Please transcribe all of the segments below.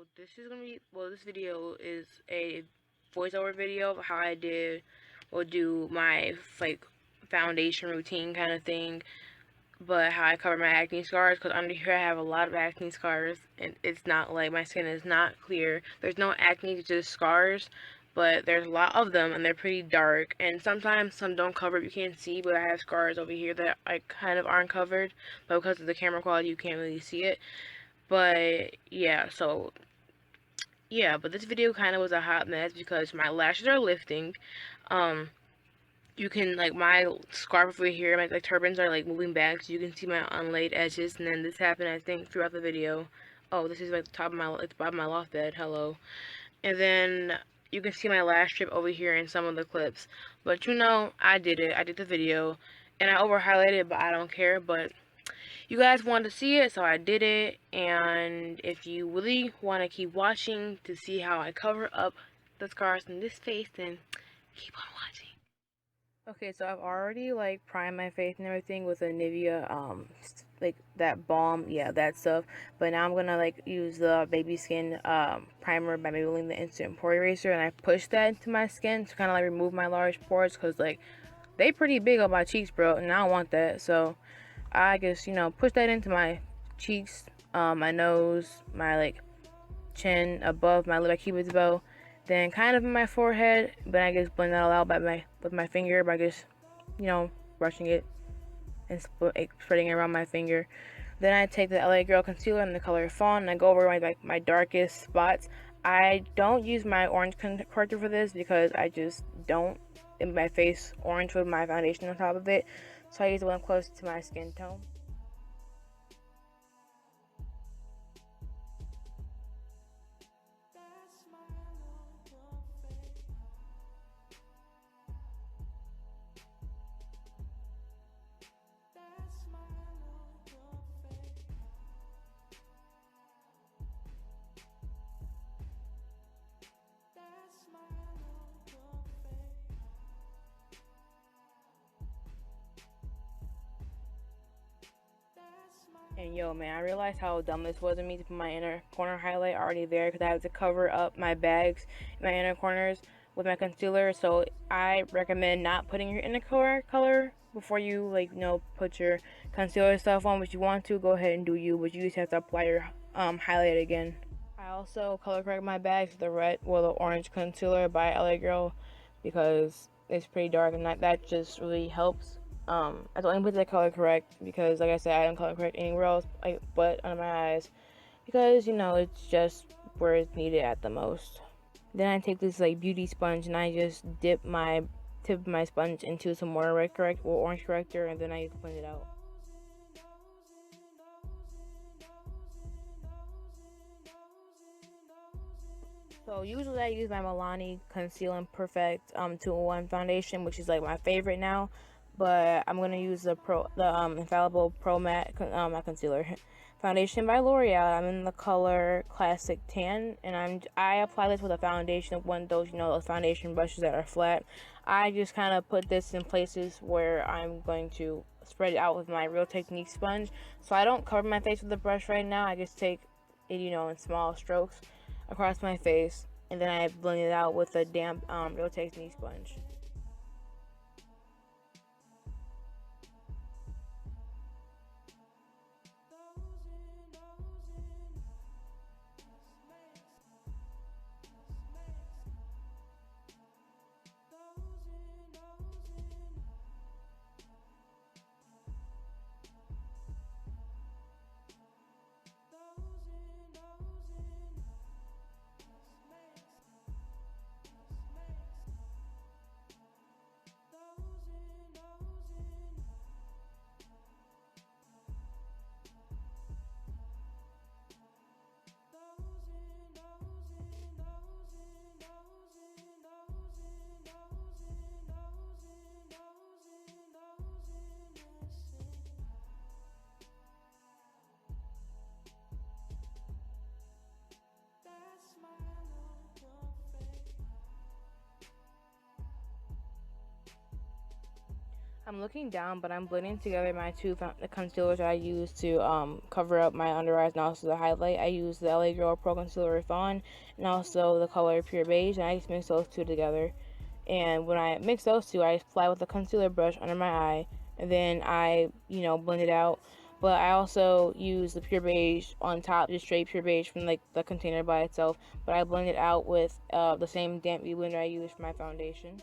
So this is gonna be, well, this video is a voiceover video of how I do my like foundation routine kind of thing, but how I cover my acne scars, because under here I have a lot of acne scars, and it's not like my skin is not clear. There's no acne, it's just scars, but there's a lot of them, and they're pretty dark, and sometimes some don't cover, you can't see, but I have scars over here that I kind of aren't covered, but because of the camera quality you can't really see it. But yeah, so yeah, but this video kind of was a hot mess because my lashes are lifting. Um, you can, like, my scarf over here, my like turbans are like moving back, so you can see my unlaid edges. And then this happened, I think, throughout the video. Oh, this is like the top of my, like the bottom of my loft bed. Hello. And then you can see my lash strip over here in some of the clips. But you know, I did it. I did the video, and I over highlighted, but I don't care. But you guys wanted to see it, so I did it. And if you really want to keep watching to see how I cover up the scars in this face, then keep on watching. Okay, so I've already like primed my face and everything with a NIVEA like that balm, yeah, that stuff. But now I'm gonna like use the baby skin primer by Maybelline, the instant pore eraser, and I push that into my skin to kind of like remove my large pores, because like they pretty big on my cheeks, bro, and I don't want that. So I just, you know, push that into my cheeks, my nose, my like chin, above my lip, I keep it bow, then kind of in my forehead, but I just blend that all out with my finger by just, you know, brushing it and spreading it around my finger. Then I take the LA Girl concealer in the color FAWN and I go over my darkest spots. I don't use my orange corrector for this because I just don't in my face orange with my foundation on top of it. So I use the one close to my skin tone. And yo, man, I realized how dumb this was of me to put my inner corner highlight already there, because I have to cover up my bags in my inner corners with my concealer. So I recommend not putting your inner color before you, like, you know, put your concealer stuff on. But you want to, go ahead and do you, but you just have to apply your highlight again. I also color correct my bags with the red or the orange concealer by LA Girl, because it's pretty dark, and that just really helps. I don't even put that color correct because, like I said, I don't color correct anywhere else but under my eyes, because, you know, it's just where it's needed at the most. Then I take this like beauty sponge and I just dip my tip of my sponge into some more red correct or orange corrector, and then I just blend it out. So usually I use my Milani Conceal and Perfect 2-in-1 foundation, which is like my favorite now. But I'm gonna use the Infallible Pro Matte not concealer foundation by L'Oreal. I'm in the color Classic Tan, and I apply this with a foundation, one of those, you know, those foundation brushes that are flat. I just kind of put this in places where I'm going to spread it out with my Real Technique sponge. So I don't cover my face with the brush right now. I just take it, you know, in small strokes across my face, and then I blend it out with a damp Real Technique sponge. I'm looking down, but I'm blending together my two concealers that I use to cover up my under eyes and also the highlight. I use the LA Girl Pro Concealer with FAWN and also the color Pure Beige, and I just mix those two together. And when I mix those two, I apply with a concealer brush under my eye, and then I, blend it out. But I also use the Pure Beige on top, just straight Pure Beige from like the container by itself. But I blend it out with the same damp beauty blender I use for my foundation.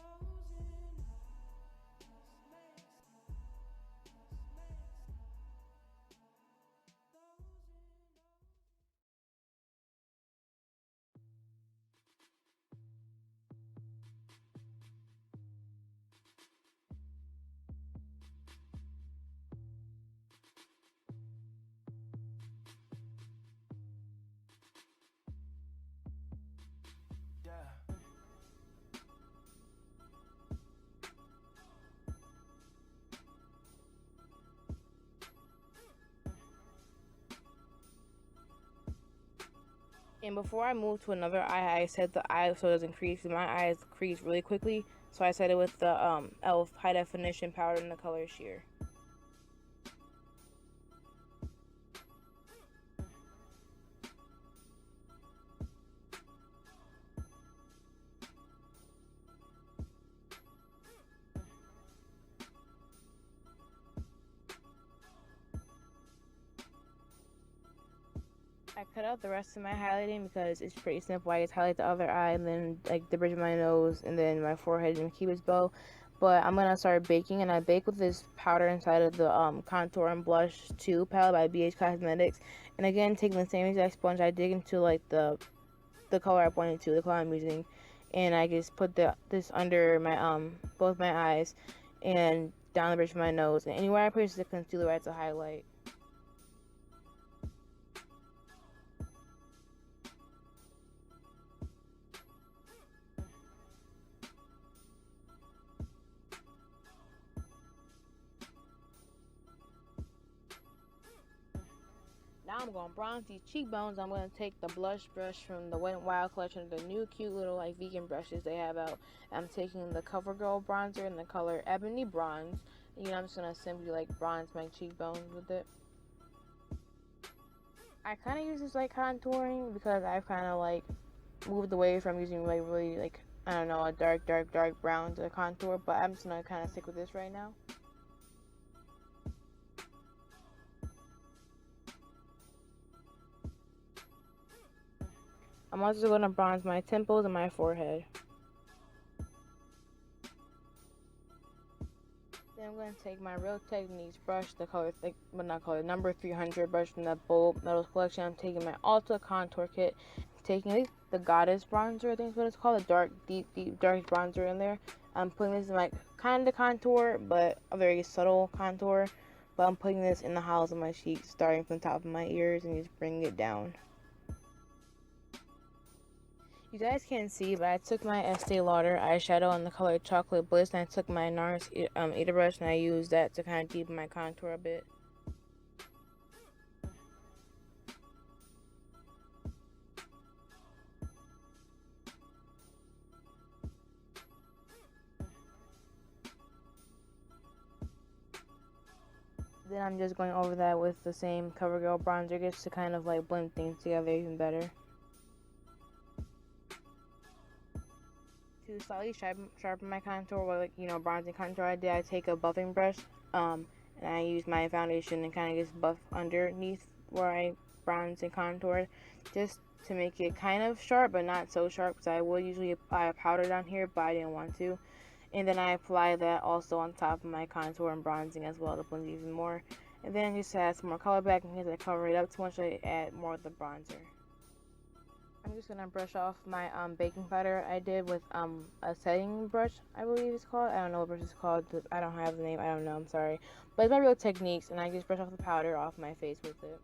And before I move to another eye, I set the eye so it doesn't crease. My eyes crease really quickly, so I set it with the e.l.f. High Definition Powder in the color Sheer. I cut out the rest of my highlighting because it's pretty simple. I just highlight the other eye and then like the bridge of my nose and then my forehead and Cupid's bow. But I'm gonna start baking, and I bake with this powder inside of the Contour and Blush 2 palette by BH Cosmetics. And again, taking the same exact sponge, I dig into like the color I pointed to, the color I'm using, and I just put this under my both my eyes and down the bridge of my nose, and anywhere I place the concealer adds a highlight. Now I'm going to bronze these cheekbones. I'm going to take the blush brush from the Wet n Wild collection, the new cute little like vegan brushes they have out. I'm taking the CoverGirl bronzer in the color Ebony Bronze. And, I'm just going to simply like bronze my cheekbones with it. I kind of use this like contouring because I've kind of like moved away from using like really like, I don't know, a dark brown to contour. But I'm just going to kind of stick with this right now. I'm also going to bronze my temples and my forehead. Then I'm going to take my Real Techniques brush, the color, number 300 brush from the Bold Metals collection. I'm taking my Ulta contour kit, taking the Goddess bronzer, I think is what it's called, the deep dark bronzer in there. I'm putting this in like kind of contour, but a very subtle contour. But I'm putting this in the hollows of my cheeks, starting from the top of my ears and just bringing it down. You guys can't see, but I took my Estee Lauder eyeshadow in the color Chocolate Bliss, and I took my NARS Eater brush, and I used that to kind of deepen my contour a bit. Then I'm just going over that with the same CoverGirl bronzer just to kind of like blend things together even better. To slightly sharpen my contour, or bronzing contour I take a buffing brush, and I use my foundation and kind of just buff underneath where I bronze and contour, just to make it kind of sharp, but not so sharp, because I would usually apply a powder down here, but I didn't want to. And then I apply that also on top of my contour and bronzing as well to blend even more. And then just to add some more color back in case I cover it up too much, I add more of the bronzer. I'm just gonna brush off my baking powder I did with a setting brush, I believe it's called. I don't know what brush it's called. I don't have the name. I don't know. I'm sorry. But it's my Real Techniques, and I just brush off the powder off my face with it.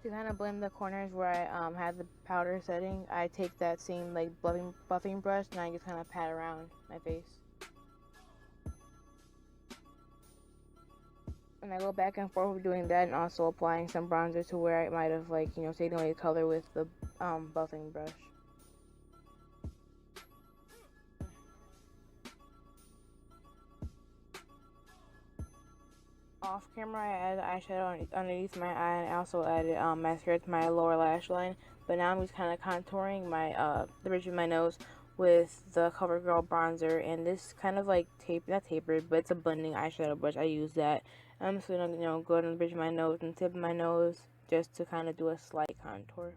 To kind of blend the corners where I had the powder setting, I take that same like buffing brush and I just kind of pat around my face. And I go back and forth with doing that and also applying some bronzer to where I might have, like, you know, taken away the color with the buffing brush. Off camera, I added eyeshadow underneath my eye, and I also added mascara to my lower lash line. But now I'm just kind of contouring my the bridge of my nose with the CoverGirl bronzer, and this kind of like not tapered, but it's a blending eyeshadow brush. I use that. I'm just gonna, you know, go to the bridge of my nose and tip of my nose just to kind of do a slight contour.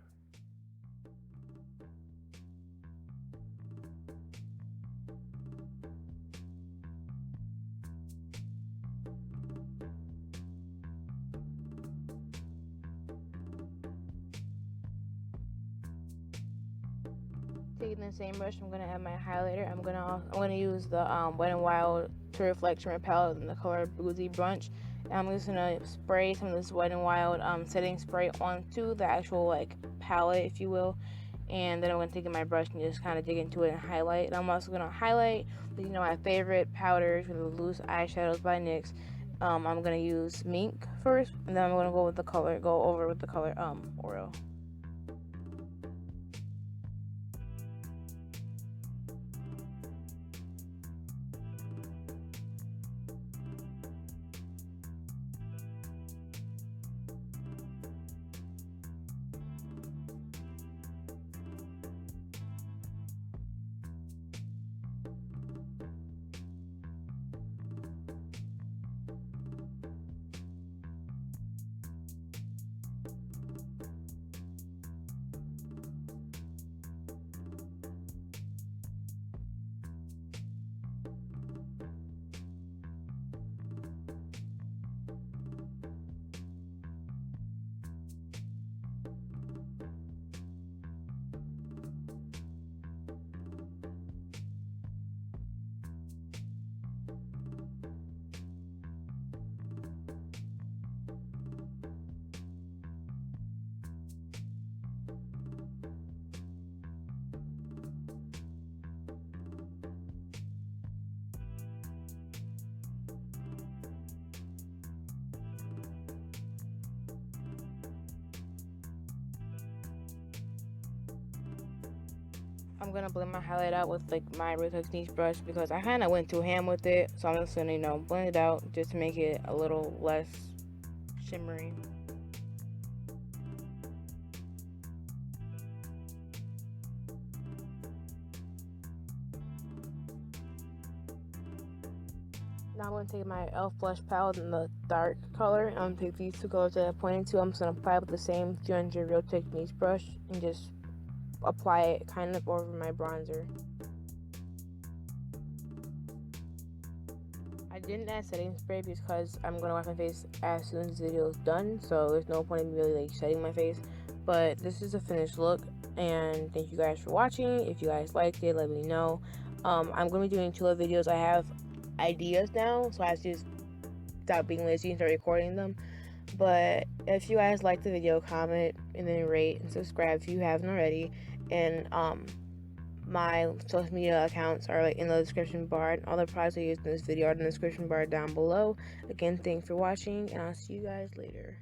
Taking the same brush, I'm gonna add my highlighter. I'm gonna use the Wet n Wild True Reflect Shimmer palette in the color BOOZY Brunch. And I'm just gonna spray some of this Wet n Wild setting spray onto the actual like palette, if you will. And then I'm gonna take my brush and just kind of dig into it and highlight. And I'm also gonna highlight, you know, my favorite powders with the loose eyeshadows by NYX. I'm gonna use MINK first, and then I'm gonna go over with the color LOREAL. I'm gonna blend my highlight out with like my Real Techniques brush because I kind of went too ham with it, so I'm just gonna, you know, blend it out just to make it a little less shimmery. Now I'm going to take my e.l.f. blush palette in the dark color. I'm going to take these two colors that I pointed to. I'm just going to apply it with the same 300 Real Techniques brush and just apply it kind of over my bronzer. I didn't add setting spray because I'm going to wash my face as soon as the video is done, so there's no point in really like setting my face. But this is a finished look, and thank you guys for watching. If you guys liked it, let me know. I'm going to be doing 2 other videos. I have ideas now, so I have to just stop being lazy and start recording them. But if you guys like the video, comment and then rate and subscribe if you haven't already. And my social media accounts are like in the description bar, and all the products I used in this video are in the description bar down below. Again, thanks for watching, and I'll see you guys later.